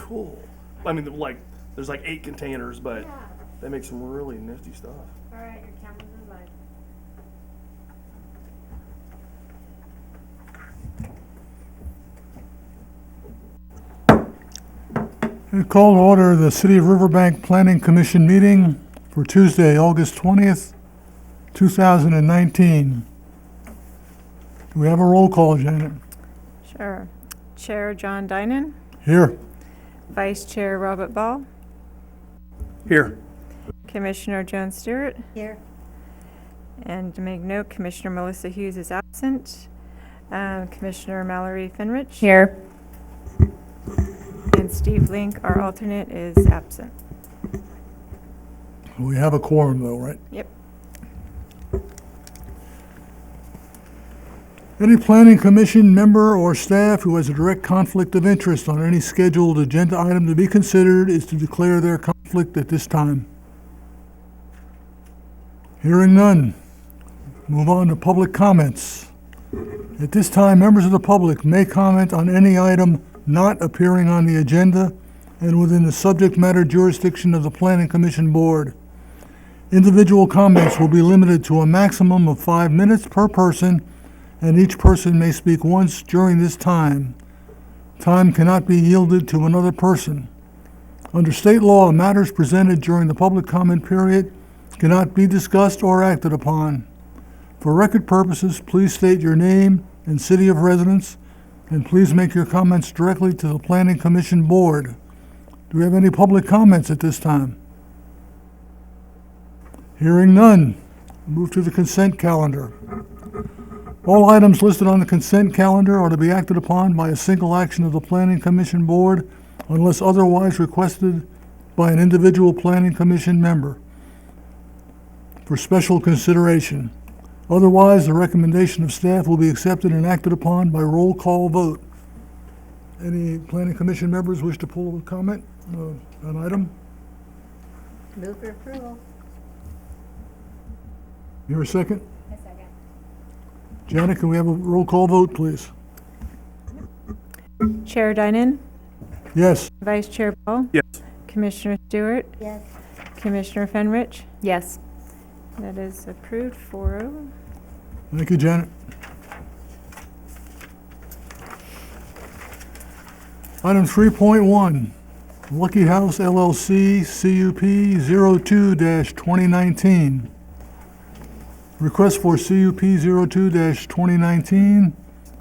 cool. I mean, like, there's like 8 containers, but Yeah. they make some really nifty stuff. All right, your cameras are live. We call to order the City of Riverbank Planning Commission meeting for Tuesday, August 20th, 2019. Do we have a roll call, Janet? Sure. Chair John Dinan, Here. Vice Chair Robert Ball, Here. Commissioner Joan Stewart, Here. and to make note, Commissioner Melissa Hughes is absent. Commissioner Mallory Finrich. Here. And Steve Link, our alternate, is absent. We have a quorum though, right? Yep. Any planning commission member or staff who has a direct conflict of interest on any scheduled agenda item to be considered is to declare their conflict at this time. Hearing none, move on to public comments. At this time, members of the public may comment on any item not appearing on the agenda and within the subject matter jurisdiction of the Planning Commission Board. Individual comments will be limited to a maximum of 5 minutes per person, and each person may speak once during this time. Time cannot be yielded to another person. Under state law, matters presented during the public comment period cannot be discussed or acted upon. For record purposes, please state your name and city of residence, and please make your comments directly to the Planning Commission Board. Do we have any public comments at this time? Hearing none, move to the consent calendar. All items listed on the consent calendar are to be acted upon by a single action of the Planning Commission Board unless otherwise requested by an individual Planning Commission member for special consideration. Otherwise, the recommendation of staff will be accepted and acted upon by roll call vote. Any Planning Commission members wish to pull a comment, an item? Move for approval. Here a second? A second. Janet, can we have a roll call vote, please? Chair Dinan, Yes. Vice Chair Ball, Yes. Commissioner Stewart, Yes. Commissioner Finrich. Yes. That is approved 4-0. Thank you, Janet. Item 3.1, Lucky House LLC, CUP 02-2019. Request for CUP 02-2019,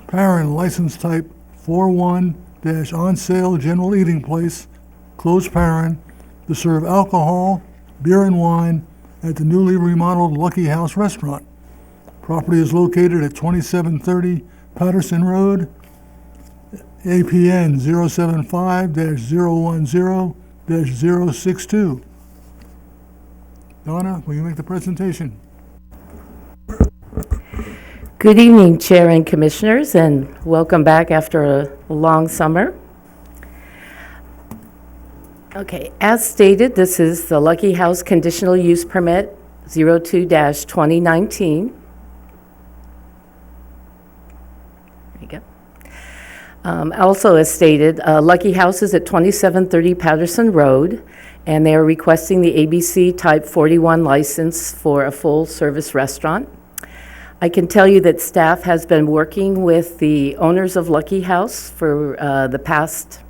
parent license type 41-on sale general eating place, closed parent, to serve alcohol, beer and wine at the newly remodeled Lucky House restaurant. Property is located at 2730 Patterson Road, APN 075-010-062. Donna, will you make the presentation? Good evening, Chair and Commissioners, and welcome back after a long summer. Okay, as stated, this is the Lucky House Conditional Use Permit 02-2019. There you go. Also, as stated, Lucky House is at 2730 Patterson Road, and they are requesting the ABC Type 41 license for a full-service restaurant. I can tell you that staff has been working with the owners of Lucky House for the past,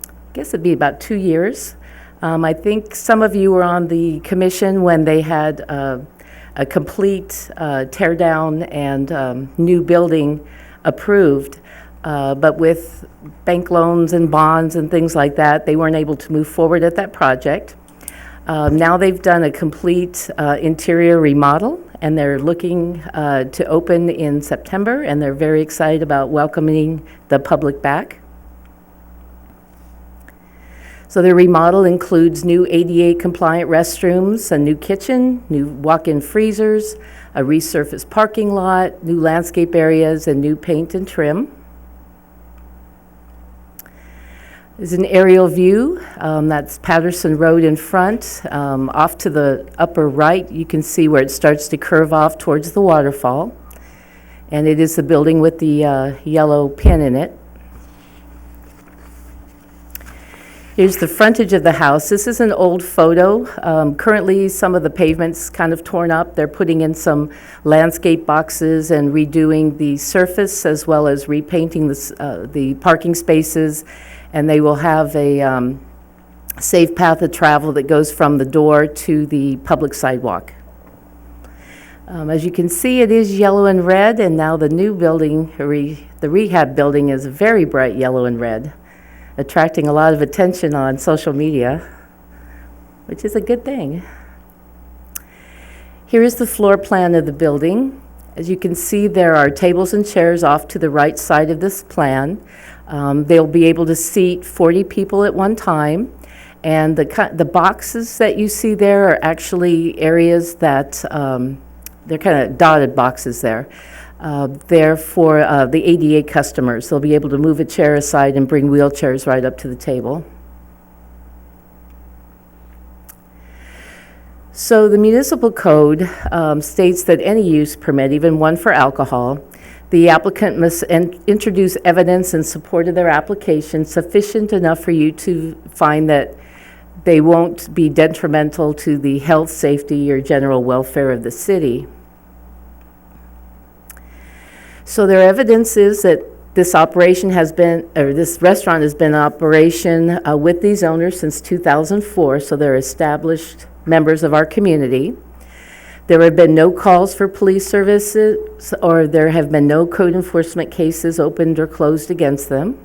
I guess it'd be about 2 years. I think some of you were on the commission when they had a complete tear down and new building approved. But with bank loans and bonds and things like that, they weren't able to move forward at that project. Now they've done a complete interior remodel, and they're looking to open in September, and they're very excited about welcoming the public back. So their remodel includes new ADA compliant restrooms, a new kitchen, new walk-in freezers, a resurfaced parking lot, new landscape areas, and new paint and trim. This is an aerial view. That's Patterson Road in front. Off to the upper right, you can see where it starts to curve off towards the waterfall. And it is the building with the yellow pin in it. Here's the frontage of the house. This is an old photo. Currently, some of the pavement's kind of torn up. They're putting in some landscape boxes and redoing the surface, as well as repainting the parking spaces. And they will have a safe path of travel that goes from the door to the public sidewalk. As you can see, it is yellow and red, and now the new building, the rehab building, is very bright yellow and red, attracting a lot of attention on social media, which is a good thing. Here is the floor plan of the building. As you can see, there are tables and chairs off to the right side of this plan. They'll be able to seat 40 people at one time, and the boxes that you see there are actually areas that they're kind of dotted boxes there. They're for the ADA customers. They'll be able to move a chair aside and bring wheelchairs right up to the table. So the municipal code states that any use permit, even one for alcohol, the applicant must introduce evidence in support of their application sufficient enough for you to find that they won't be detrimental to the health, safety, or general welfare of the city. So their evidence is that this operation has been, or this restaurant has been in operation with these owners since 2004, so they're established members of our community. There have been no calls for police services, or there have been no code enforcement cases opened or closed against them.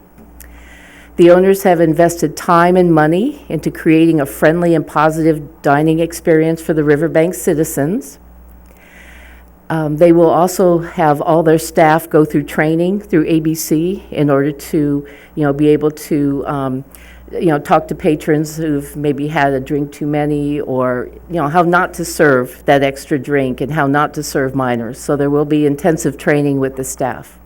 The owners have invested time and money into creating a friendly and positive dining experience for the Riverbank citizens. They will also have all their staff go through training through ABC in order to, be able to, talk to patrons who've maybe had a drink too many, or, how not to serve that extra drink and how not to serve minors. So there will be intensive training with the staff.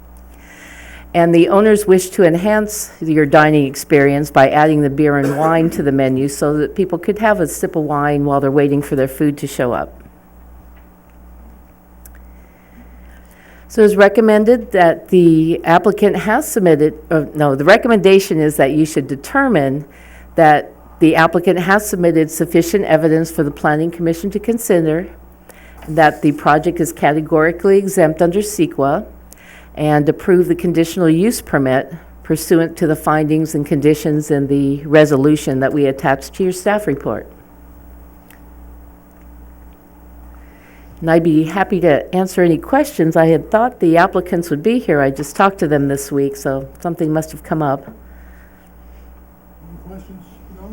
And the owners wish to enhance your dining experience by adding the beer and wine to the menu so that people could have a sip of wine while they're waiting for their food to show up. So it's recommended that the applicant has submitted, the recommendation is that you should determine that the applicant has submitted sufficient evidence for the Planning Commission to consider, that the project is categorically exempt under CEQA, and approve the conditional use permit pursuant to the findings and conditions in the resolution that we attached to your staff report. And I'd be happy to answer any questions. I had thought the applicants would be here. I just talked to them this week, so something must have come up. Any questions? No?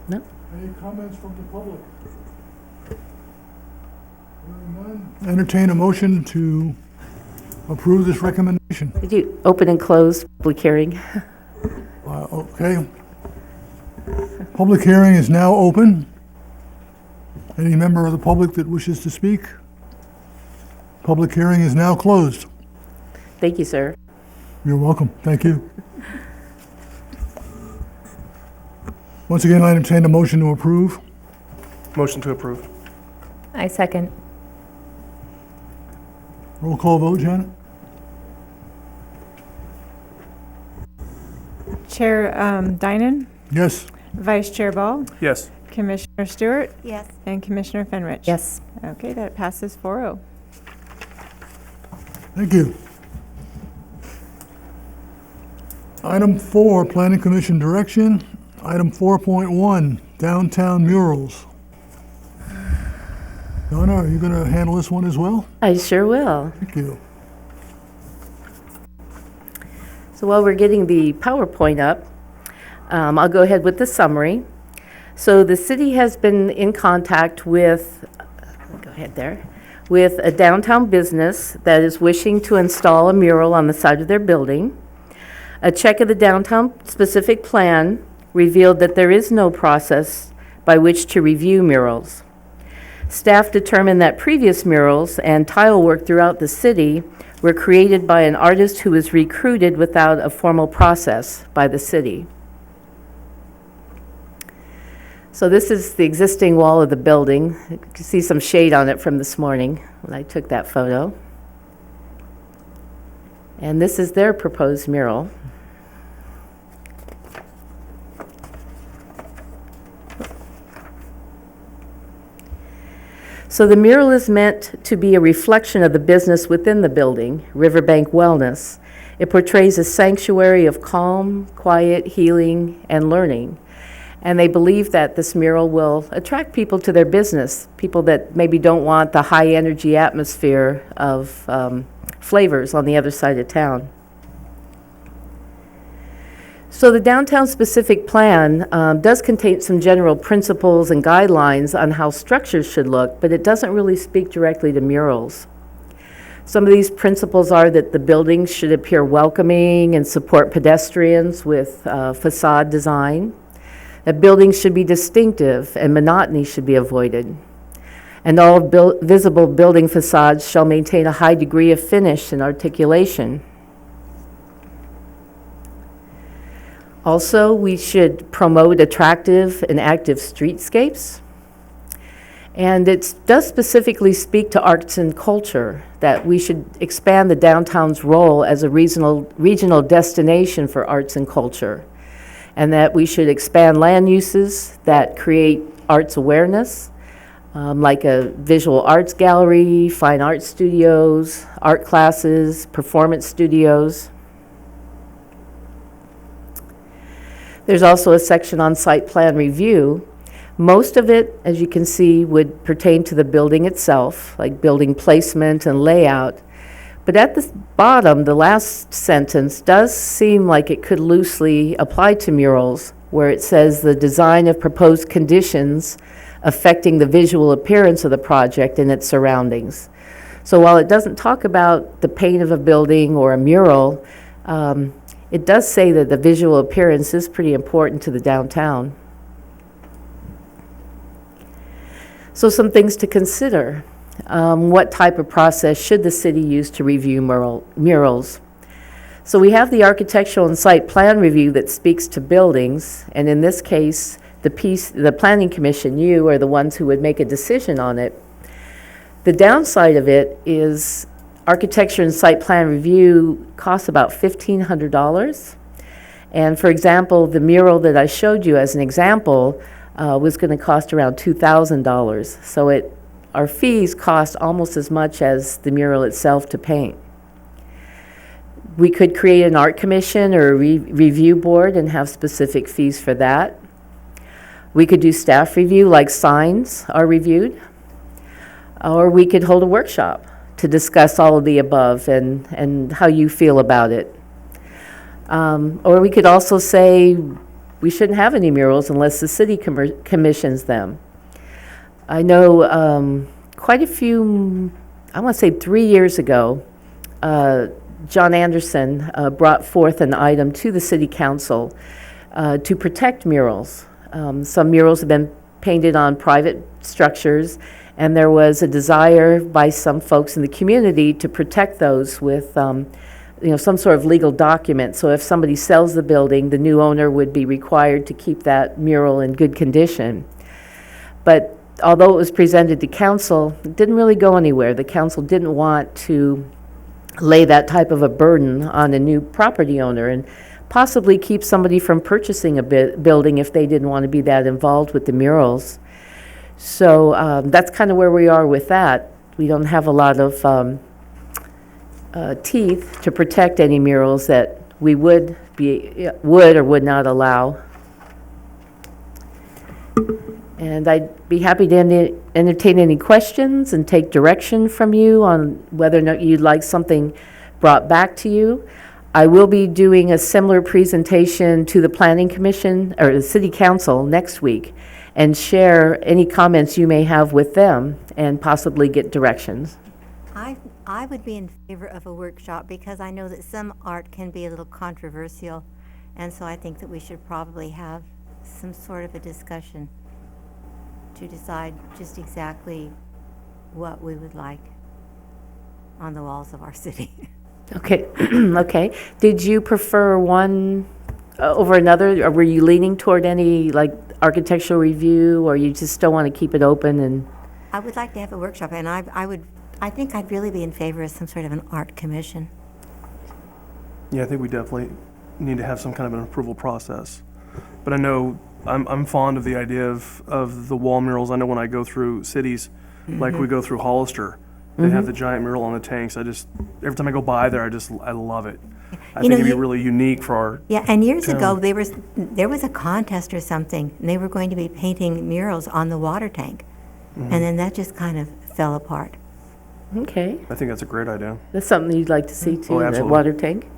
No? Any comments from the public? Hearing none. Entertain a motion to approve this recommendation. Did you open and close public hearing? Okay. Public hearing is now open. Any member of the public that wishes to speak? Public hearing is now closed. Thank you, sir. You're welcome. Thank you. Once again, I entertain a motion to approve. Motion to approve. I second. Roll call vote, Janet? Chair Dynan, Yes. Vice Chair Ball, Yes. Commissioner Stewart, Yes. and Commissioner Fenrich. Yes. Okay, that passes 4-0. Thank you. Item 4, Planning Commission direction. Item 4.1, downtown murals. Donna, are you going to handle this one as well? I sure will. Thank you. So while we're getting the PowerPoint up, I'll go ahead with the summary. So the city has been in contact with, with a downtown business that is wishing to install a mural on the side of their building. A check of the downtown specific plan revealed that there is no process by which to review murals. Staff determined that previous murals and tile work throughout the city were created by an artist who was recruited without a formal process by the city. So this is the existing wall of the building. You can see some shade on it from this morning when I took that photo. And this is their proposed mural. So the mural is meant to be a reflection of the business within the building, Riverbank Wellness. It portrays a sanctuary of calm, quiet, healing, and learning. And they believe that this mural will attract people to their business, people that maybe don't want the high-energy atmosphere of flavors on the other side of town. So the downtown specific plan does contain some general principles and guidelines on how structures should look, but it doesn't really speak directly to murals. Some of these principles are that the buildings should appear welcoming and support pedestrians with facade design, that buildings should be distinctive and monotony should be avoided, and all visible building facades shall maintain a high degree of finish and articulation. Also, we should promote attractive and active streetscapes. And it does specifically speak to arts and culture, that we should expand the downtown's role as a regional destination for arts and culture, and that we should expand land uses that create arts awareness, like a visual arts gallery, fine art studios, art classes, performance studios. There's also a section on site plan review. Most of it, as you can see, would pertain to the building itself, like building placement and layout. But at the bottom, the last sentence does seem like it could loosely apply to murals, where it says the design of proposed conditions affecting the visual appearance of the project and its surroundings. So while it doesn't talk about the paint of a building or a mural, it does say that the visual appearance is pretty important to the downtown. So some things to consider. What type of process should the city use to review murals? So we have the architectural and site plan review that speaks to buildings, and in this case, the Planning Commission, you are the ones who would make a decision on it. The downside of it is architecture and site plan review costs about $1,500. And for example, the mural that I showed you as an example was going to cost around $2,000. So our fees cost almost as much as the mural itself to paint. We could create an art commission or a review board and have specific fees for that. We could do staff review like signs are reviewed. Or we could hold a workshop to discuss all of the above and how you feel about it. Or we could also say we shouldn't have any murals unless the city commissions them. I know quite a few, I want to say 3 years ago, John Anderson brought forth an item to the city council to protect murals. Some murals have been painted on private structures, and there was a desire by some folks in the community to protect those with some sort of legal document. So if somebody sells the building, the new owner would be required to keep that mural in good condition. But although it was presented to council, it didn't really go anywhere. The council didn't want to lay that type of a burden on a new property owner and possibly keep somebody from purchasing a building if they didn't want to be that involved with the murals. So that's kind of where we are with that. We don't have a lot of teeth to protect any murals that we would or would not allow. And I'd be happy to entertain any questions and take direction from you on whether or not you'd like something brought back to you. I will be doing a similar presentation to the Planning Commission or the City Council next week and share any comments you may have with them and possibly get directions. I would be in favor of a workshop because I know that some art can be a little controversial, and so I think that we should probably have some sort of a discussion to decide just exactly what we would like on the walls of our city. Okay, okay. Did you prefer one over another, or were you leaning toward any like architectural review, or you just still want to keep it open? And I would like to have a workshop, and I think I'd really be in favor of some sort of an art commission. Yeah, I think we definitely need to have some kind of an approval process. But I know I'm fond of the idea of the wall murals. I know when I go through cities, Like we go through Hollister, they have the giant mural on the tanks. Every time I go by there, I love it. I You think know, it'd be you- really unique for our, Yeah, and years ago, town. there was a contest or something, and they were going to be painting murals on the water tank. And then that just kind of fell apart. Okay, I think that's a great idea. that's something you'd like to see too, Oh, the absolutely. water tank?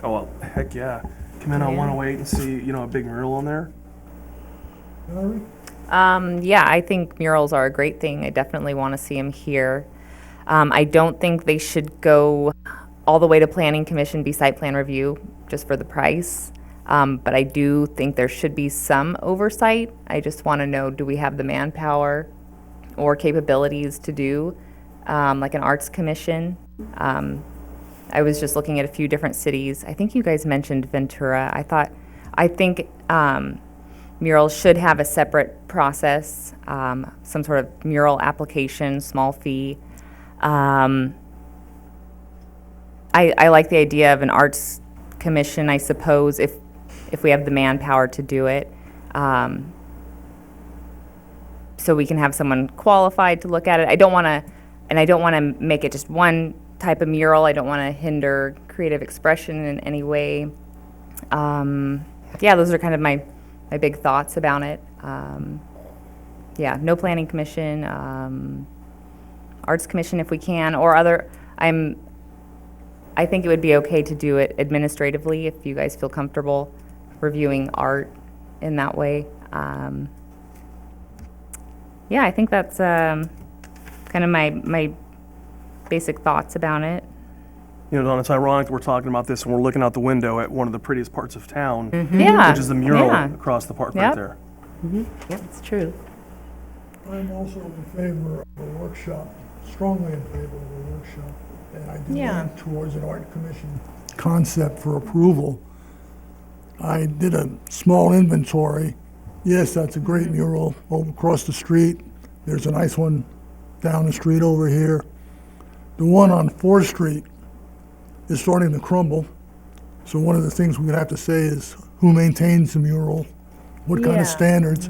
Oh, well, heck yeah. Come in on Yeah. 108 and see, a big mural on there. Valerie? Yeah, I think murals are a great thing. I definitely want to see them here. I don't think they should go all the way to planning commission, be site plan review, just for the price. But I do think there should be some oversight. I just want to know, do we have the manpower or capabilities to do, like an arts commission? I was just looking at a few different cities. I think you guys mentioned Ventura. I think murals should have a separate process, some sort of mural application, small fee. I like the idea of an arts commission, I suppose, if we have the manpower to do it. So we can have someone qualified to look at it. I don't want to make it just one type of mural. I don't want to hinder creative expression in any way. Yeah, those are kind of my big thoughts about it. Yeah, no planning commission, arts commission if we can, or other. I think it would be okay to do it administratively if you guys feel comfortable reviewing art in that way. Yeah, I think that's kind of my basic thoughts about it. Don, it's ironic that we're talking about this and we're looking out the window at one of the prettiest parts of town, Yeah. which is the mural Yeah. across the park right Yep. there. It's true. I'm also in favor of a workshop, strongly in favor of a workshop. And I do Yeah. lean towards an art commission concept for approval. I did a small inventory. Yes, that's a great mural over across the street. There's a nice one down the street over here. The one on 4th Street is starting to crumble. So one of the things we're gonna have to say is who maintains the mural? What kind Yeah. of standards?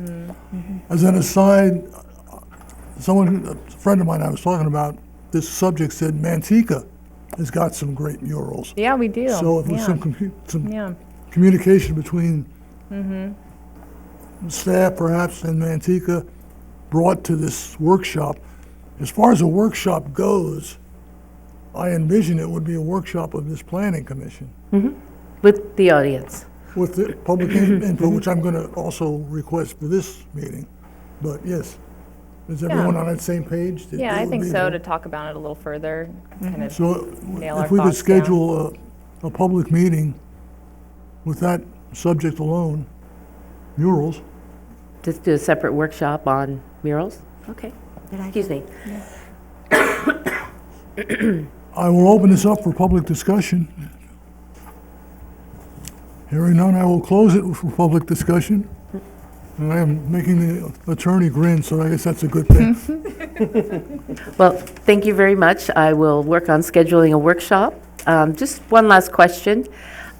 As an aside, a friend of mine I was talking about this subject said Manteca has got some great murals. Yeah, we do. So if there's yeah. some Yeah. communication between staff perhaps and Manteca brought to this workshop. As far as a workshop goes, I envision it would be a workshop of this planning commission With the audience. with the public input, which I'm going to also request for this meeting. But yes, is everyone on that same page? That Yeah, it I would think be so, the- to talk about it a little further, kind of. So nail our if we could thoughts down. schedule a public meeting with that subject alone, murals, Just do a separate workshop on murals? Okay. Good idea. Excuse me. I will open this up for public discussion. Hearing none, I will close it for public discussion. And I am making the attorney grin, so I guess that's a good thing. Well, thank you very much. I will work on scheduling a workshop. Just one last question.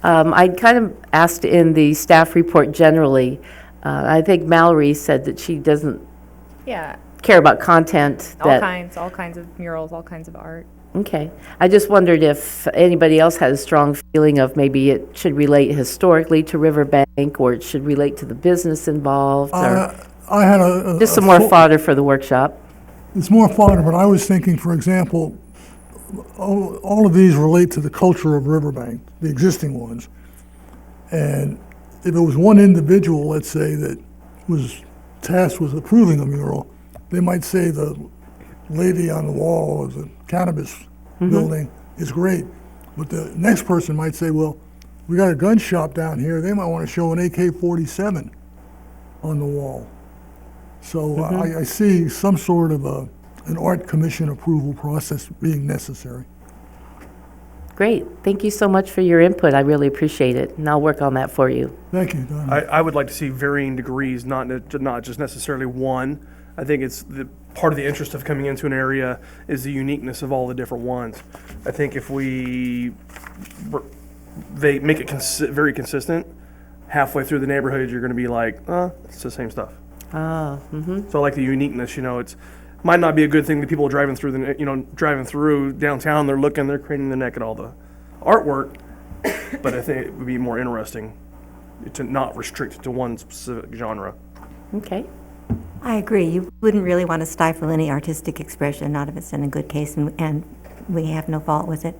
I'd kind of asked in the staff report generally. I think Mallory said that she doesn't Yeah, care about content all that. kinds of murals, all kinds of art. Okay. I just wondered if anybody else had a strong feeling of maybe it should relate historically to Riverbank, or it should relate to the business involved, or I had a... just some a more full- fodder for the workshop. It's more fodder, but I was thinking, for example, all of these relate to the culture of Riverbank, the existing ones. And if it was one individual, let's say, that was tasked with approving a mural, they might say the lady on the wall of the cannabis building is great. But the next person might say, well, we got a gun shop down here, they might want to show an AK-47 on the wall. So I see some sort of an art commission approval process being necessary. Great. Thank you so much for your input. I really appreciate it, and I'll work on that for you. Thank you, Don. I would like to see varying degrees, not just necessarily one. I think it's part of the interest of coming into an area is the uniqueness of all the different ones. I think if they make it very consistent, halfway through the neighborhood, you're going to be like, it's the same stuff. Ah, So I like the uniqueness, it's might not be a good thing to people driving through driving through downtown. They're looking, they're craning their neck at all the artwork. But I think it would be more interesting to not restrict it to one specific genre. Okay. I agree. You wouldn't really want to stifle any artistic expression, not if it's in a good case and we have no fault with it.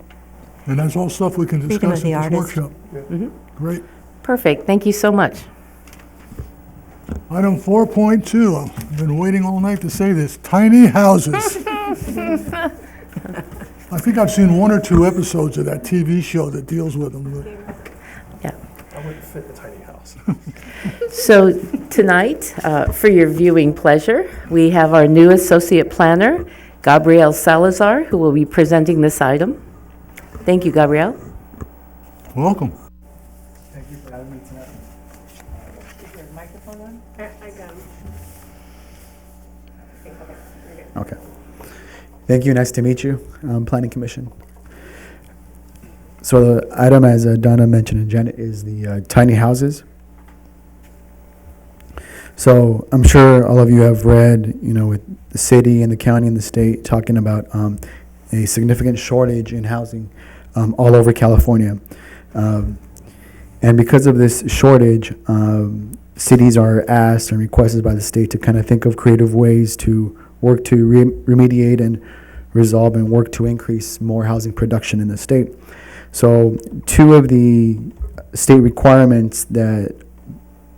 And that's all stuff we can Freedom of discuss the at this artist. workshop. Great. Perfect. Thank you so much. Item 4.2, I've been waiting all night to say this, tiny houses. I think I've seen 1 or 2 episodes of that TV show that deals with them. Yeah. I wouldn't fit the tiny house. So tonight, for your viewing pleasure, we have our new associate planner, Gabrielle Salazar, who will be presenting this item. Thank you, Gabrielle. Welcome. Thank you for having me tonight. Is your microphone on? I got him. Okay. Thank you. Nice to meet you, Planning Commission. So the item, as Donna mentioned and Janet, is the tiny houses. So I'm sure all of you have read, with the city and the county and the state talking about a significant shortage in housing all over California. And because of this shortage, cities are asked and requested by the state to kind of think of creative ways to work to remediate and resolve and work to increase more housing production in the state. So 2 of the state requirements that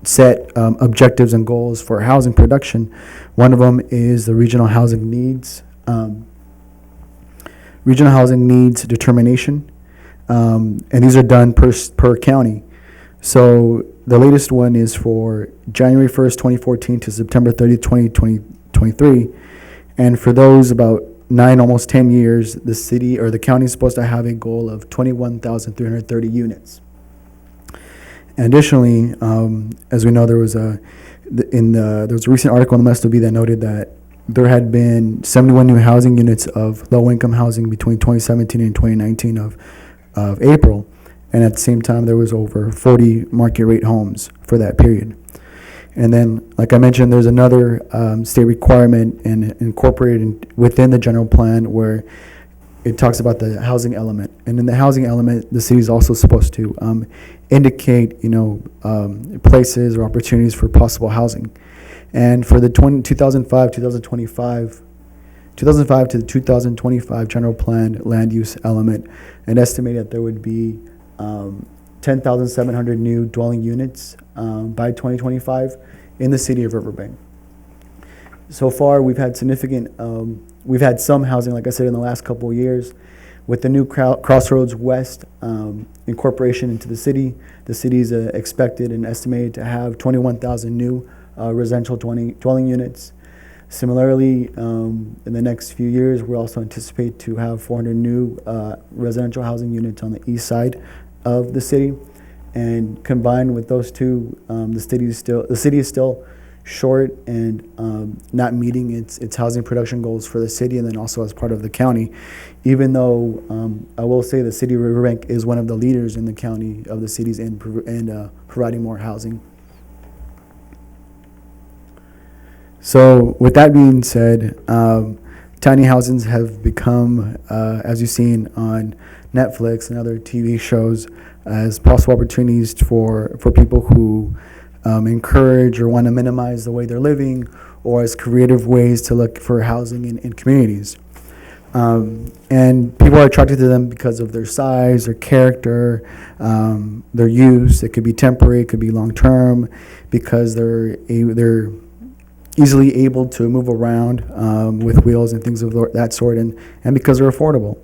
set objectives and goals for housing production, one of them is the regional housing needs determination, and these are done per county. So the latest one is for January 1st, 2014 to September 30th, 2023. And for those about 9, almost 10 years, the city or the county is supposed to have a goal of 21,330 units. Additionally, as we know, there was a recent article in the MSW that noted that there had been 71 new housing units of low-income housing between 2017 and 2019 of April, and at the same time, there was over 40 market rate homes for that period. And then, like I mentioned, there's another state requirement and incorporated within the general plan where it talks about the housing element. And in the housing element, the city is also supposed to indicate, places or opportunities for possible housing. And for the 2005 to the 2025 general plan land use element, it estimated that there would be 10,700 new dwelling units by 2025 in the city of Riverbank. So far, we've had some housing, like I said, in the last couple of years. With the new Crossroads West incorporation into the city is expected and estimated to have 21,000 new residential dwelling units. Similarly, in the next few years, we also anticipate to have 400 new residential housing units on the east side of the city. And combined with those two, the city is still short and not meeting its housing production goals for the city, and then also as part of the county. Even though I will say the city of Riverbank is one of the leaders in the county of the cities in providing more housing. So with that being said, tiny houses have become, as you've seen on Netflix and other TV shows, as possible opportunities for people who encourage or want to minimize the way they're living, or as creative ways to look for housing in communities. And people are attracted to them because of their size, their character, their use. It could be temporary, it could be long-term, because they're easily able to move around with wheels and things of that sort, and because they're affordable.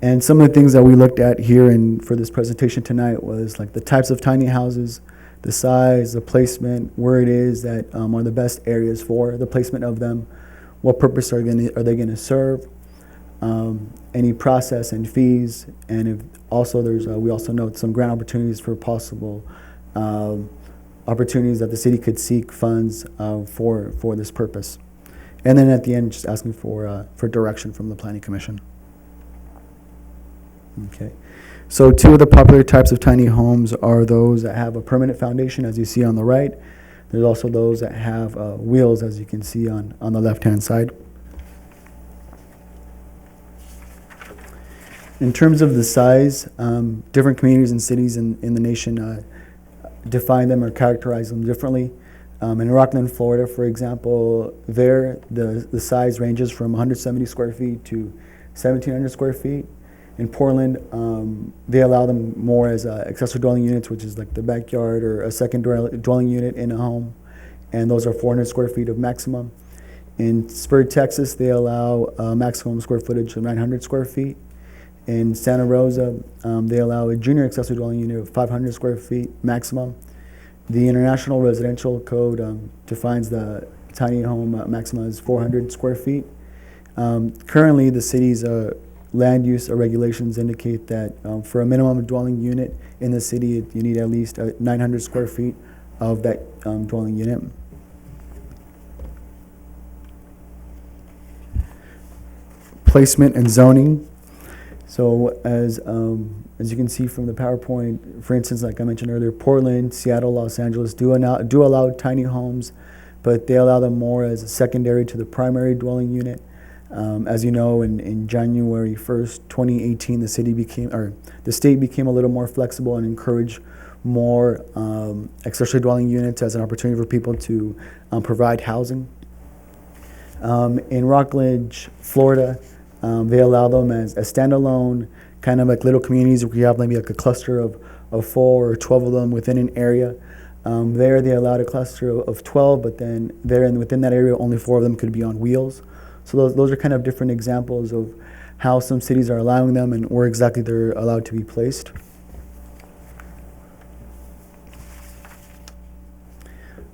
And some of the things that we looked at here for this presentation tonight was like the types of tiny houses, the size, the placement, where it is that are the best areas for the placement of them, what purpose are they going to serve, any process and fees, and if also we also note some grant opportunities for possible opportunities that the city could seek funds for this purpose. And then at the end, just asking for direction from the Planning Commission. Okay, so 2 of the popular types of tiny homes are those that have a permanent foundation, as you see on the right. There's also those that have wheels, as you can see on the left-hand side. In terms of the size, different communities and cities in the nation define them or characterize them differently. In Rockland, Florida, for example, there the size ranges from 170 square feet to 1,700 square feet. In Portland, they allow them more as accessory dwelling units, which is like the backyard or a second dwelling unit in a home, and those are 400 square feet of maximum. In Spur, Texas, they allow maximum square footage of 900 square feet. In Santa Rosa, they allow a junior accessory dwelling unit of 500 square feet maximum. The International Residential Code defines the tiny home maximum as 400 square feet. Currently, the city's land use regulations indicate that for a minimum dwelling unit in the city, you need at least 900 square feet of that dwelling unit. Placement and zoning. So as you can see from the PowerPoint, for instance, like I mentioned earlier, Portland, Seattle, Los Angeles do allow tiny homes, but they allow them more as a secondary to the primary dwelling unit. As you know, in January 1st, 2018, the state became a little more flexible and encouraged more accessory dwelling units as an opportunity for people to provide housing. In Rockledge, Florida, they allow them as a standalone, kind of like little communities where you have maybe like a cluster of 4 or 12 of them within an area. There they allowed a cluster of 12, but then within that area, only 4 of them could be on wheels. So those are kind of different examples of how some cities are allowing them and where exactly they're allowed to be placed.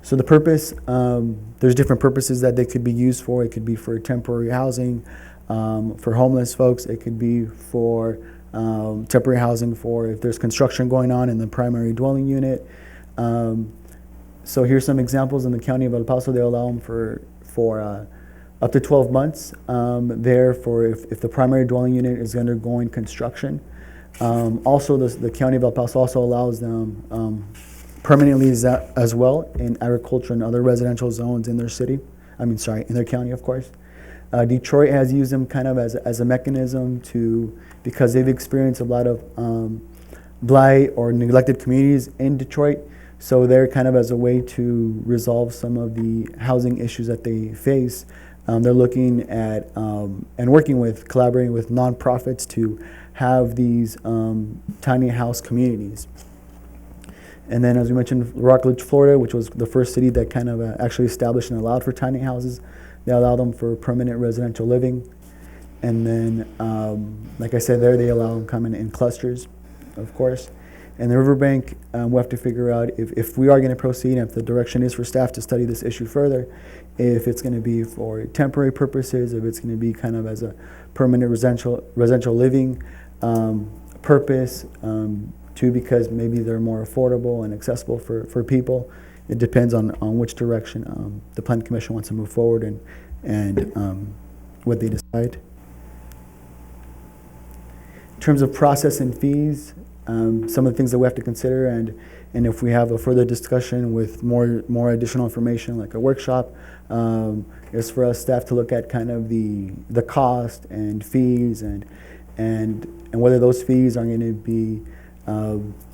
So the purpose, there's different purposes that they could be used for. It could be for temporary housing, for homeless folks. It could be for temporary housing for if there's construction going on in the primary dwelling unit. So here's some examples in the county of El Paso. They allow them for up to 12 months there for if the primary dwelling unit is undergoing construction. Also, the county of El Paso also allows them permanently as well in agriculture and other residential zones in their city. In their county, of course. Detroit has used them kind of as a mechanism because they've experienced a lot of blight or neglected communities in Detroit. So they're kind of as a way to resolve some of the housing issues that they face. They're looking at and collaborating with nonprofits to have these tiny house communities. And then, as we mentioned, Rockledge, Florida, which was the first city that kind of actually established and allowed for tiny houses. They allow them for permanent residential living. And then, like I said, there they allow them coming in clusters, of course. And the Riverbank, we'll have to figure out if we are going to proceed, and if the direction is for staff to study this issue further, if it's going to be for temporary purposes, if it's going to be kind of as a permanent residential living purpose, too, because maybe they're more affordable and accessible for people. It depends on which direction the Planning Commission wants to move forward and what they decide. In terms of process and fees, some of the things that we have to consider, and if we have a further discussion with more additional information, like a workshop, is for us staff to look at kind of the cost and fees and whether those fees are going to be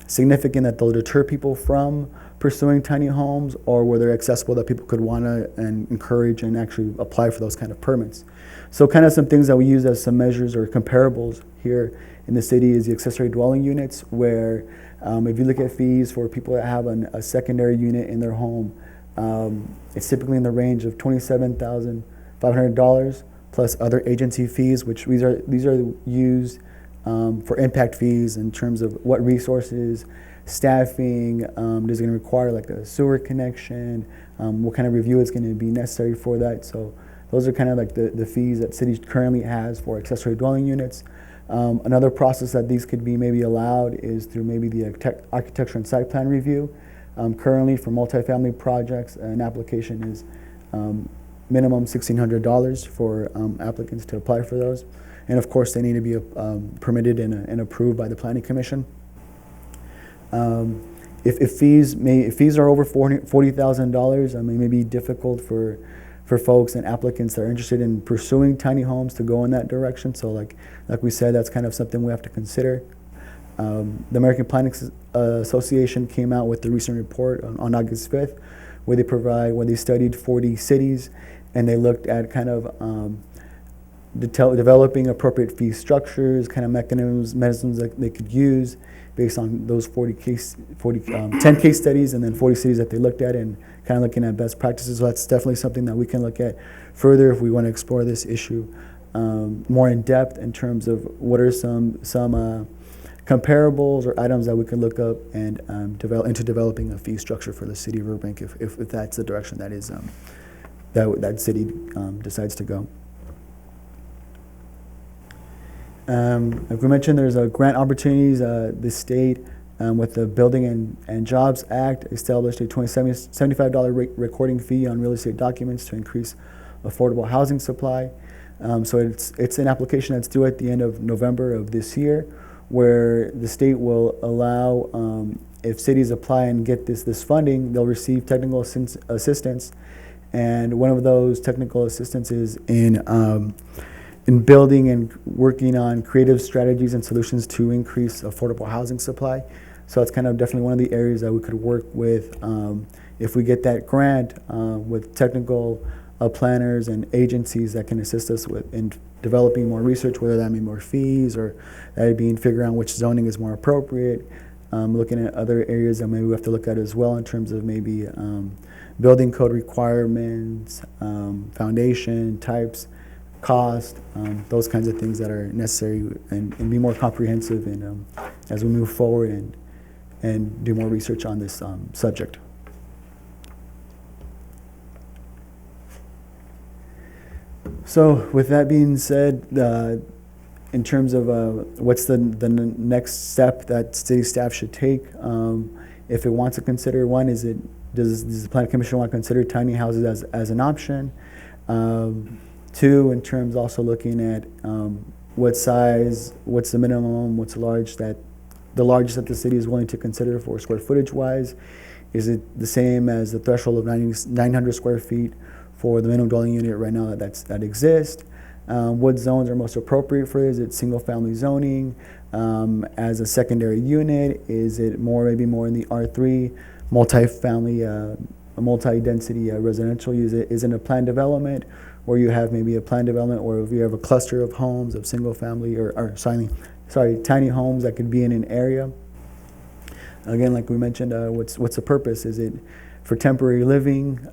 significant that they'll deter people from pursuing tiny homes, or where they're accessible that people could want to and encourage and actually apply for those kind of permits. So kind of some things that we use as some measures or comparables here in the city is the accessory dwelling units, where if you look at fees for people that have a secondary unit in their home, it's typically in the range of $27,500 plus other agency fees, which these are used for impact fees in terms of what resources, staffing, is going to require, like a sewer connection, what kind of review is going to be necessary for that. So those are kind of like the fees that city currently has for accessory dwelling units. Another process that these could be maybe allowed is through maybe the architecture and site plan review. Currently for multifamily projects, an application is minimum $1,600 for applicants to apply for those. And of course, they need to be permitted and approved by the Planning Commission. if fees are over $40,000, I mean, it may be difficult for folks and applicants that are interested in pursuing tiny homes to go in that direction. So like we said, that's kind of something we have to consider. The American Planning Association came out with the recent report on August 5th, where they studied 40 cities, and they looked at kind of developing appropriate fee structures, kind of mechanisms that they could use based on those 10 case studies and then 40 cities that they looked at, and kind of looking at best practices. So that's definitely something that we can look at further if we want to explore this issue more in depth in terms of what are some comparables or items that we can look up and developing a fee structure for the city of Riverbank if that's the direction that is that city decides to go. Like we mentioned, there's grant opportunities. The state, with the Building and Jobs Act, established a $75 recording fee on real estate documents to increase affordable housing supply. So it's an application that's due at the end of November of this year, where the state will allow, if cities apply and get this funding, they'll receive technical assistance, and one of those technical assistance is in building and working on creative strategies and solutions to increase affordable housing supply. So it's kind of definitely one of the areas that we could work with if we get that grant with technical planners and agencies that can assist us in developing more research, whether that mean more fees or that being figuring out which zoning is more appropriate, looking at other areas that maybe we have to look at as well in terms of maybe building code requirements, foundation types, cost, those kinds of things that are necessary, and be more comprehensive as we move forward and do more research on this subject. So with that being said, in terms of what's the next step that city staff should take, if it wants to consider, one, does the Planning Commission want to consider tiny houses as an option? Two, in terms also looking at what size, what's the minimum, what's the largest that the city is willing to consider for square footage wise? Is it the same as the threshold of 900 square feet for the minimum dwelling unit right now that exists? What zones are most appropriate for it? Is it single family zoning as a secondary unit? Is it maybe more in the R3 multi-family, multi-density residential use? Is it a planned development where you have maybe a planned development, or if you have a cluster of homes of single family tiny homes that could be in an area? Again, like we mentioned, what's the purpose? Is it for temporary living,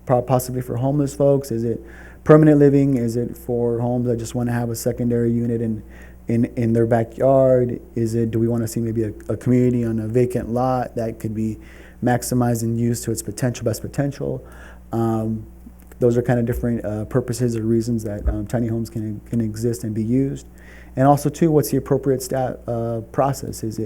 possibly for homeless folks? Is it permanent living? Is it for homes that just want to have a secondary unit in their backyard? Do we want to see maybe a community on a vacant lot that could be maximized and used to its best potential? Those are kind of different purposes or reasons that tiny homes can exist and be used. And also, too, what's the appropriate process? Is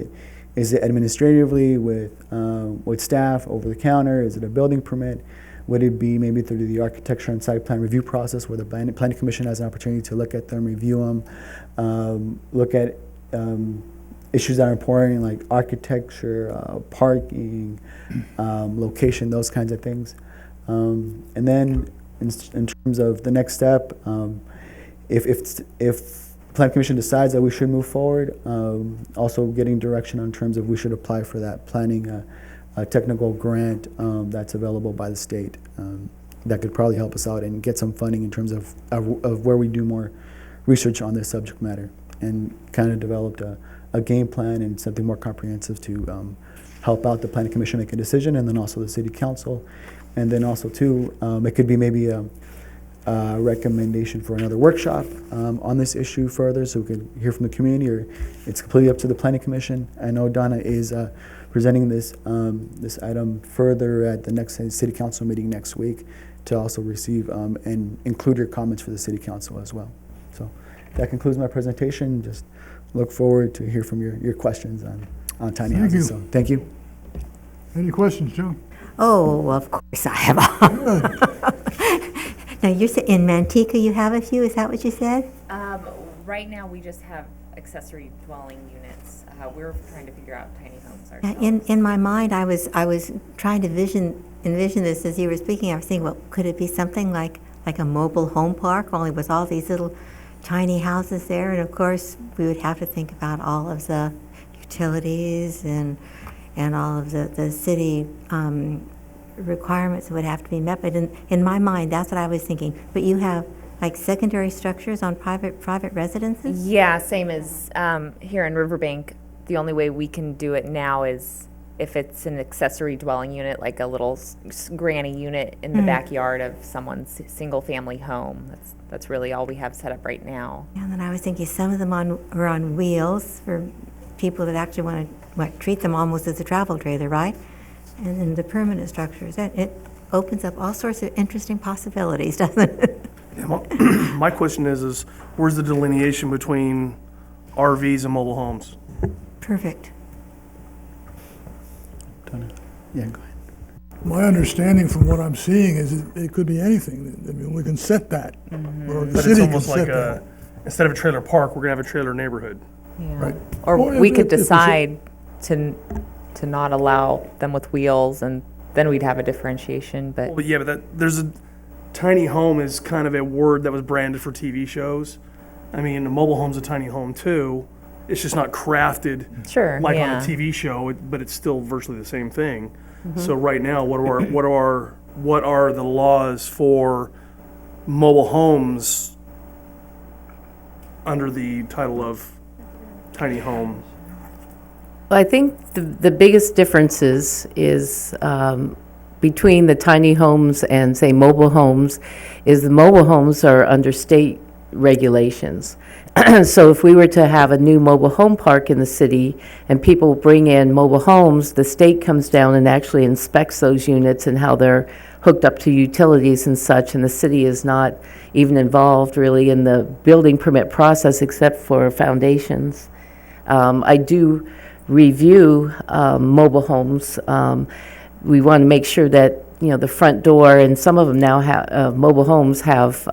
it administratively with staff over the counter? Is it a building permit? Would it be maybe through the architecture and site plan review process, where the Planning Commission has an opportunity to look at them, review them, look at issues that are important like architecture, parking, location, those kinds of things. And then in terms of the next step, if the Planning Commission decides that we should move forward, also getting direction on terms of we should apply for that planning technical grant that's available by the state that could probably help us out and get some funding in terms of where we do more research on this subject matter, and kind of developed a game plan and something more comprehensive to help out the Planning Commission make a decision, and then also the City Council. And then also, too, it could be maybe a recommendation for another workshop on this issue further, so we could hear from the community, or it's completely up to the Planning Commission. I know Donna is presenting this item further at the next City Council meeting next week to also receive and include your comments for the City Council as well. So that concludes my presentation. Just look forward to hear from your questions on tiny houses. So thank you. Any questions, Joe? Oh, of course I have. Now, you're in Manteca, you have a few, is that what you said? Right now, we just have accessory dwelling units. We're trying to figure out tiny homes. In my mind, I was trying to envision this as you were speaking. I was thinking, well, could it be something like a mobile home park, only with all these little tiny houses there? And of course, we would have to think about all of the utilities and all of the city requirements that would have to be met. But in my mind, that's what I was thinking. But you have like secondary structures on private residences? Yeah, same as here in Riverbank. The only way we can do it now is if it's an accessory dwelling unit, like a little granny unit in the backyard of someone's single-family home. That's really all we have set up right now. And then I was thinking some of them are on wheels for people that actually want to treat them almost as a travel trailer, right? And then the permanent structures. It opens up all sorts of interesting possibilities, doesn't it? Yeah, my question is where's the delineation between RVs and mobile homes? Perfect. Yeah, go ahead. My understanding from what I'm seeing is it could be anything. I mean, we can set that. Or the But it's city can almost set like that. instead of a trailer park, we're gonna have a trailer neighborhood. Right. Or Well, we if- could if it's a- decide to not allow them with wheels, and then we'd have a differentiation, but Well, yeah, but there's a tiny home is kind of a word that was branded for TV shows. I mean, a mobile home's a tiny home too. It's just not crafted sure, like yeah. on a TV show, but it's still virtually the same thing. So right now, what are the laws for mobile homes under the title of tiny home? Well, I think the biggest differences is between the tiny homes and, say, mobile homes, is the mobile homes are under state regulations. So if we were to have a new mobile home park in the city and people bring in mobile homes, the state comes down and actually inspects those units and how they're hooked up to utilities and such, and the city is not even involved really in the building permit process except for foundations. I do review mobile homes. We want to make sure that, the front door, and some of them now have, mobile homes have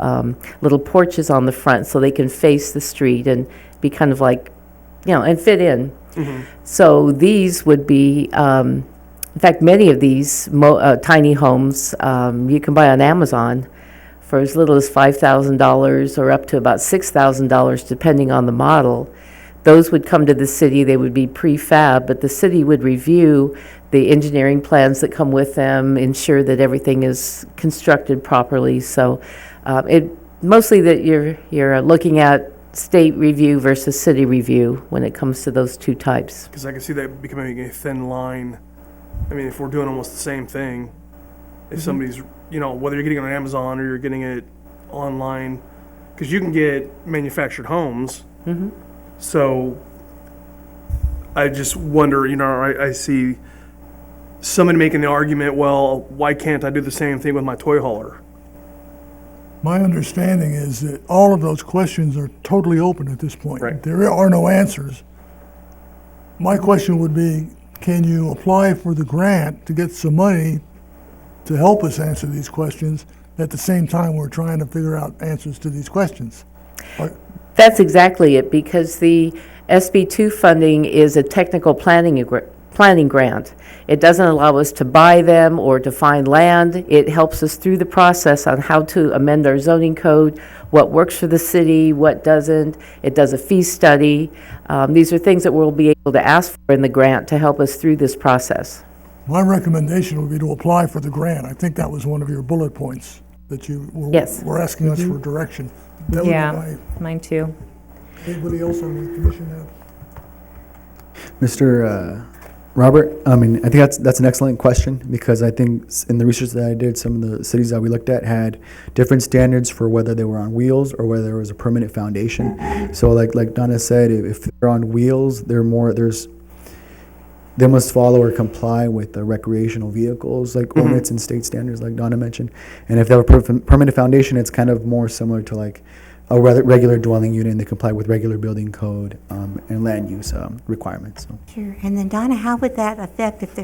little porches on the front so they can face the street and be kind of like, and fit in. So these would be, in fact, many of these tiny homes you can buy on Amazon for as little as $5,000 or up to about $6,000 depending on the model. Those would come to the city, they would be prefab, but the city would review the engineering plans that come with them, ensure that everything is constructed properly. So mostly that you're looking at state review versus city review when it comes to those two types. Because I can see that becoming a thin line. I mean, if we're doing almost the same thing, if somebody's, whether you're getting it on Amazon or you're getting it online, because you can get manufactured homes. So I just wonder, I see somebody making the argument, well, why can't I do the same thing with my toy hauler? My understanding is that all of those questions are totally open at this point. Right. There are no answers. My question would be, can you apply for the grant to get some money to help us answer these questions at the same time we're trying to figure out answers to these questions? That's exactly it, because the SB2 funding is a technical planning grant. It doesn't allow us to buy them or to find land. It helps us through the process on how to amend our zoning code, what works for the city, what doesn't. It does a fee study. These are things that we'll be able to ask for in the grant to help us through this process. My recommendation would be to apply for the grant. I think that was one of your bullet points that you Yes. were asking us for direction. That would be Yeah, mine too. Anybody else on the commission have? Mr. Robert, I think that's an excellent question, because I think in the research that I did, some of the cities that we looked at had different standards for whether they were on wheels or whether there was a permanent foundation. So like Donna said, if they're on wheels, they must follow or comply with the recreational vehicles like ordinance and state standards like Donna mentioned. And if they have a permanent foundation, it's kind of more similar to like a regular dwelling unit, and they comply with regular building code and land use requirements. So. Sure. And then Donna, how would that affect if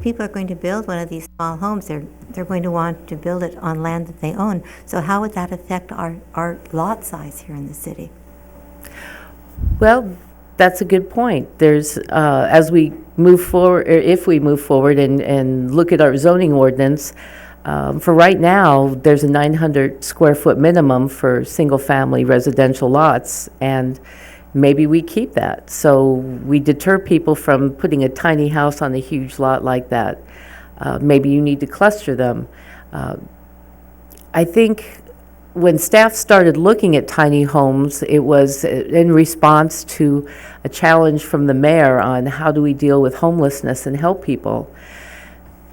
people are going to build one of these small homes? They're going to want to build it on land that they own. So how would that affect our lot size here in the city? Well, that's a good point. There's, as we move forward, or if we move forward and look at our zoning ordinance, for right now, there's a 900 square foot minimum for single-family residential lots, and maybe we keep that. So we deter people from putting a tiny house on a huge lot like that. Maybe you need to cluster them. I think when staff started looking at tiny homes, it was in response to a challenge from the mayor on how do we deal with homelessness and help people.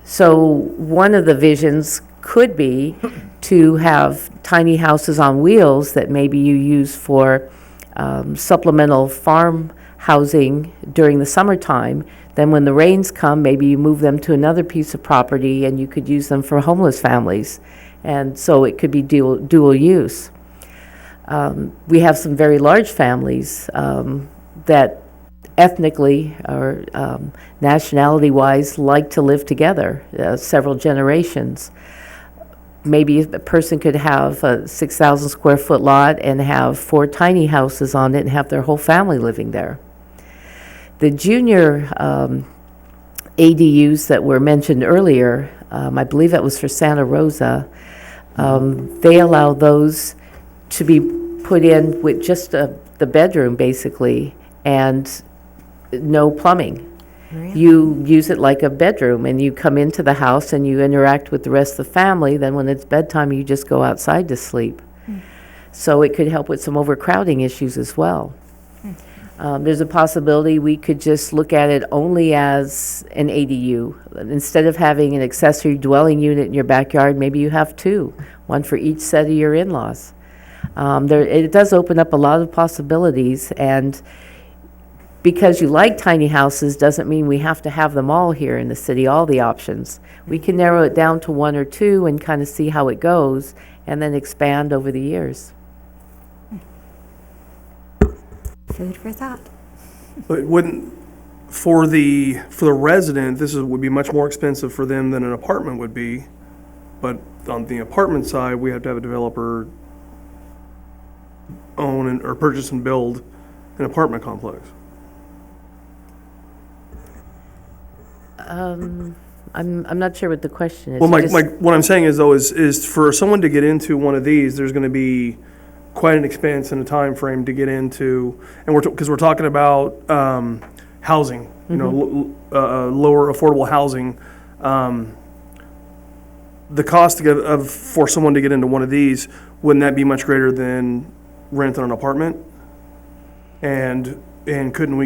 So one of the visions could be to have tiny houses on wheels that maybe you use for supplemental farm housing during the summertime. Then when the rains come, maybe you move them to another piece of property and you could use them for homeless families. And so it could be dual use. We have some very large families that ethnically or nationality-wise like to live together, several generations. Maybe a person could have a 6,000 square foot lot and have 4 tiny houses on it and have their whole family living there. The junior ADUs that were mentioned earlier, I believe that was for Santa Rosa, they allow those to be put in with just the bedroom, basically, and no plumbing. Really? You use it like a bedroom, and you come into the house and you interact with the rest of the family. Then when it's bedtime, you just go outside to sleep. So it could help with some overcrowding issues as well. There's a possibility we could just look at it only as an ADU. Instead of having an accessory dwelling unit in your backyard, maybe you have 2, one for each set of your in-laws. It does open up a lot of possibilities, and because you like tiny houses doesn't mean we have to have them all here in the city, all the options. We can narrow it down to 1 or 2 and kind of see how it goes, and then expand over the years. Food for thought. But it wouldn't, for the resident, would be much more expensive for them than an apartment would be. But on the apartment side, we have to have a developer own or purchase and build an apartment complex. I'm not sure what the question is. Well, You just- what I'm saying is though, is for someone to get into one of these, there's gonna be quite an expense and a time frame to get into, and because we're talking about, housing, you know, lower affordable housing. The cost for someone to get into one of these, wouldn't that be much greater than renting an apartment? And couldn't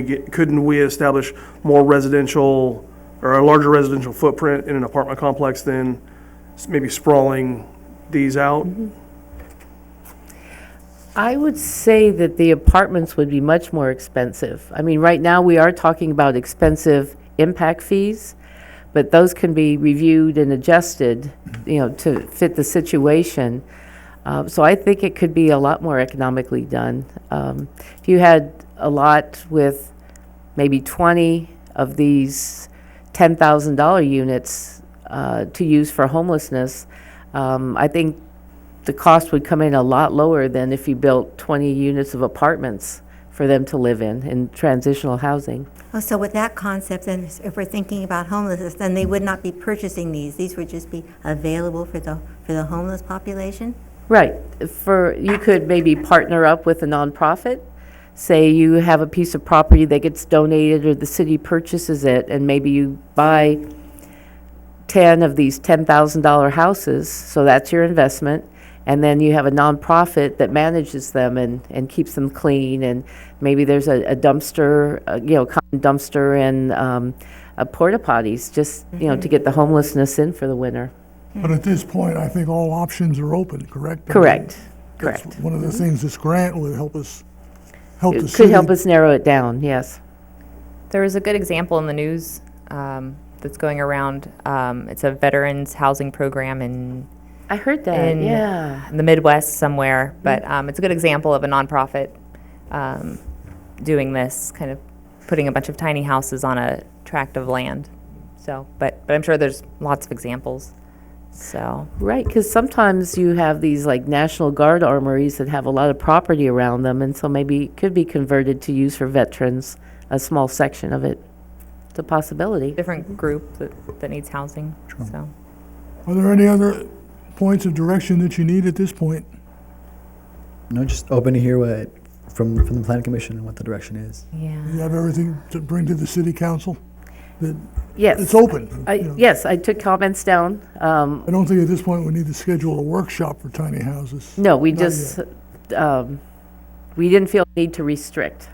we establish more residential, or a larger residential footprint in an apartment complex than maybe sprawling these out? I would say that the apartments would be much more expensive. I mean, right now, we are talking about expensive impact fees, but those can be reviewed and adjusted, you know, to fit the situation. So I think it could be a lot more economically done. If you had a lot with maybe 20 of these $10,000 units to use for homelessness, I think the cost would come in a lot lower than if you built 20 units of apartments for them to live in transitional housing. Oh, so with that concept, then if we're thinking about homelessness, then they would not be purchasing these. These would just be available for the homeless population? Right. You could maybe partner up with a nonprofit. Say you have a piece of property that gets donated or the city purchases it, and maybe you buy 10 of these $10,000 houses, so that's your investment. And then you have a nonprofit that manages them and keeps them clean, and maybe there's a dumpster, common dumpster and porta potties, just, to get the homelessness in for the winter. But at this point, I think all options are open, correct? Correct, That's correct. one of the things this grant will help the It could city. help us narrow it down, yes. There was a good example in the news that's going around. It's a veterans housing program in I heard that, in yeah. the Midwest somewhere, but it's a good example of a nonprofit doing this, kind of putting a bunch of tiny houses on a tract of land. So, but I'm sure there's lots of examples So, Right, because sometimes you have these like National Guard armories that have a lot of property around them, and so maybe it could be converted to use for veterans, a small section of it. It's a possibility. different group that needs housing, so. Are there any other points of direction that you need at this point? No, just open to hear what from the planning commission and what the direction is. You Yeah. have everything to bring to the city council? That Yes. it's open. you know. Yes, I took comments down. I don't think at this point we need to schedule a workshop for tiny houses. No, we Not just, we didn't feel the need to restrict,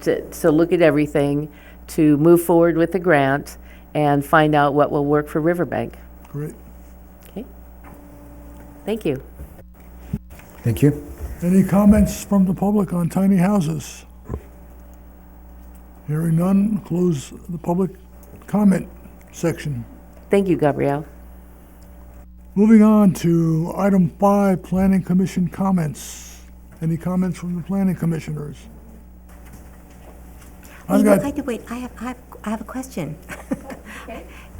to look at everything, to move forward with the grant and find out what will work for Riverbank. Great. Okay? Thank you. Thank you. Any comments from the public on tiny houses? Hearing none, close the public comment section. Thank you, Gabrielle. Moving on to item 5, planning commission comments. Any comments from the planning commissioners? I've got, Wait, I have a question.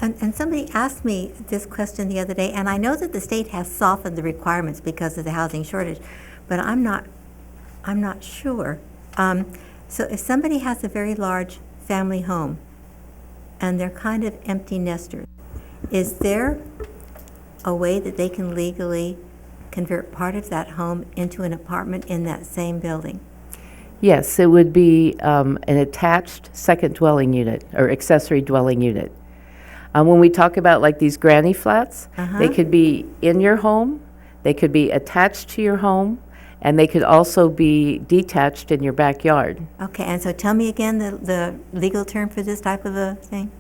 And somebody asked me this question the other day, and I know that the state has softened the requirements because of the housing shortage, but I'm not sure. So if somebody has a very large family home and they're kind of empty nesters, is there a way that they can legally convert part of that home into an apartment in that same building? Yes, it would be an attached second dwelling unit or accessory dwelling unit. When we talk about like these granny flats, they could be in your home, they could be attached to your home, and they could also be detached in your backyard. Okay, and so tell me again the legal term for this type of a thing?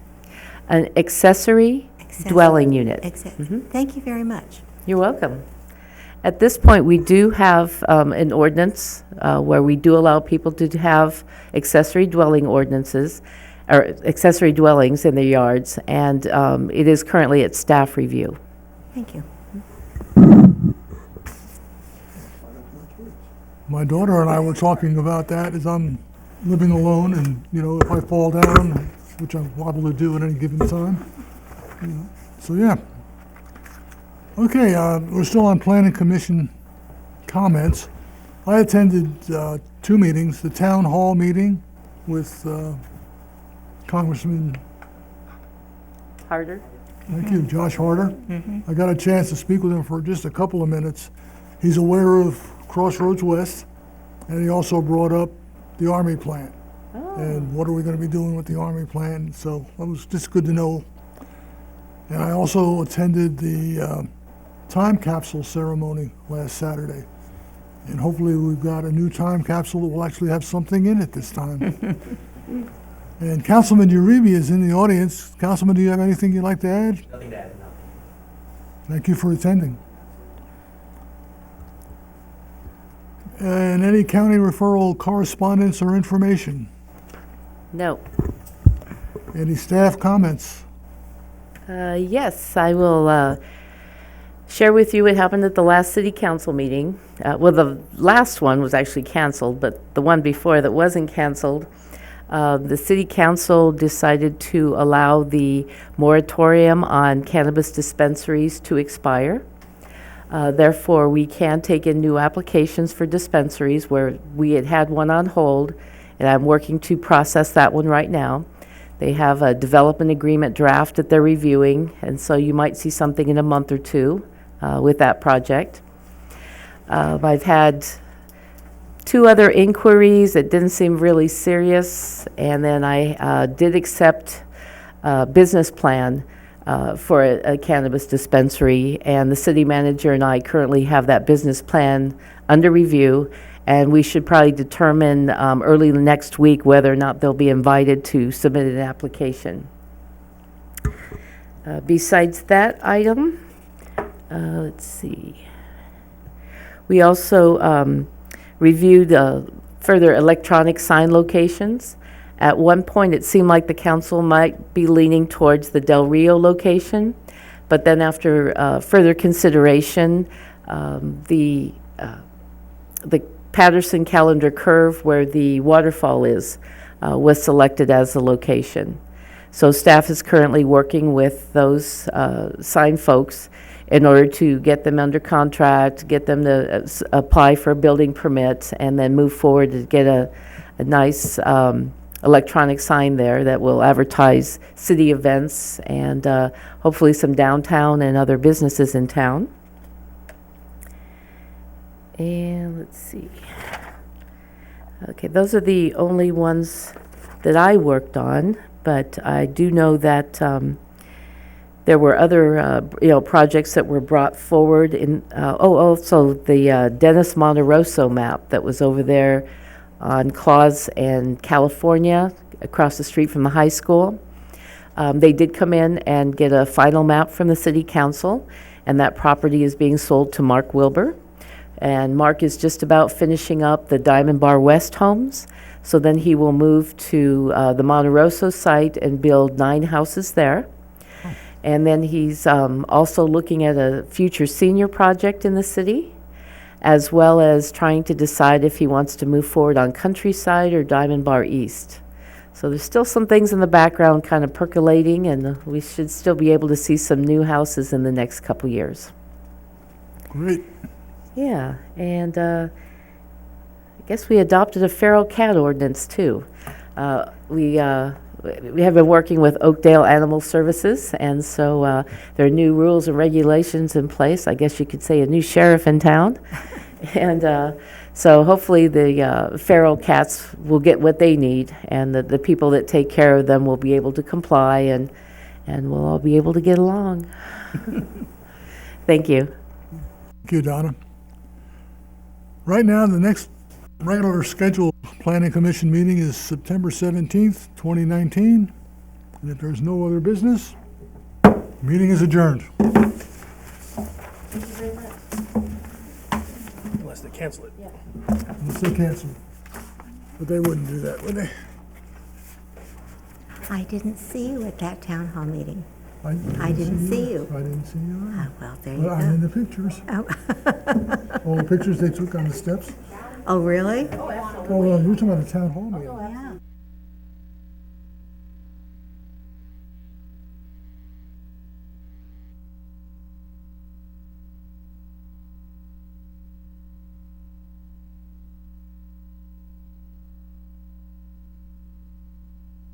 An accessory dwelling unit. Thank you very much. You're welcome. At this point, we do have an ordinance where we do allow people to have accessory dwelling ordinances, or accessory dwellings in their yards, and it is currently at staff review. Thank you. my daughter and I were talking about that as I'm living alone and, if I fall down, which I'm liable to do at any given time. So, yeah. Okay, we're still on Planning Commission comments. I attended 2 meetings, the town hall meeting with Congressman, Harder? thank you, Josh Harder. I got a chance to speak with him for just a couple of minutes. He's aware of Crossroads West, and he also brought up the Army plant. And what are we going to be doing with the Army plant? So that was just good to know. And I also attended the time capsule ceremony last Saturday. And hopefully we've got a new time capsule that will actually have something in it this time. And Councilman Uribe is in the audience. Councilman, do you have anything you'd like to add? Nothing to add, no. Thank you for attending. And any county referral correspondence or information? No. Any staff comments? Yes, I will share with you what happened at the last city council meeting. Well, the last one was actually canceled, but the one before that wasn't canceled, the city council decided to allow the moratorium on cannabis dispensaries to expire. Therefore, we can take in new applications for dispensaries where we had one on hold, and I'm working to process that one right now. They have a development agreement draft that they're reviewing, and so you might see something in a month or two with that project. I've had 2 other inquiries that didn't seem really serious, and then I did accept a business plan for a cannabis dispensary, and the city manager and I currently have that business plan under review, and we should probably determine early next week whether or not they'll be invited to submit an application. Besides that item, let's see. We also reviewed further electronic sign locations. At one point, it seemed like the council might be leaning towards the Del Rio location, but then after further consideration, the Patterson Calendar Curve, where the waterfall is, was selected as the location. So staff is currently working with those sign folks in order to get them under contract, get them to apply for a building permit, and then move forward to get a nice electronic sign there that will advertise city events and hopefully some downtown and other businesses in town. And let's see. Okay, those are the only ones that I worked on, but I do know that there were other, projects that were brought forward in, also the Dennis Monterosso map that was over there on Claus and California, across the street from the high school. They did come in and get a final map from the city council, and that property is being sold to Mark Wilbur. And Mark is just about finishing up the Diamond Bar West homes. So then he will move to the Monterosso site and build 9 houses there. And then he's also looking at a future senior project in the city, as well as trying to decide if he wants to move forward on Countryside or Diamond Bar East. So there's still some things in the background kind of percolating, and we should still be able to see some new houses in the next couple years. Great. Yeah, and I guess we adopted a feral cat ordinance too. We have been working with Oakdale Animal Services, and so there are new rules and regulations in place. I guess you could say a new sheriff in town. And so hopefully the feral cats will get what they need, and the people that take care of them will be able to comply, and we'll all be able to get along. Thank you. Thank you, Donna. Right now, the next regular scheduled Planning Commission meeting is September 17th, 2019. And if there's no other business, meeting is adjourned. Unless they cancel it. Unless they cancel. But they wouldn't do that, would they? I didn't see you at that town hall meeting. I didn't see you. I didn't see you. Oh, well, there you Well, I'm in go. the pictures. Oh, All the pictures they took on the steps. oh, really? Oh, you're talking about the town hall meeting. Yeah.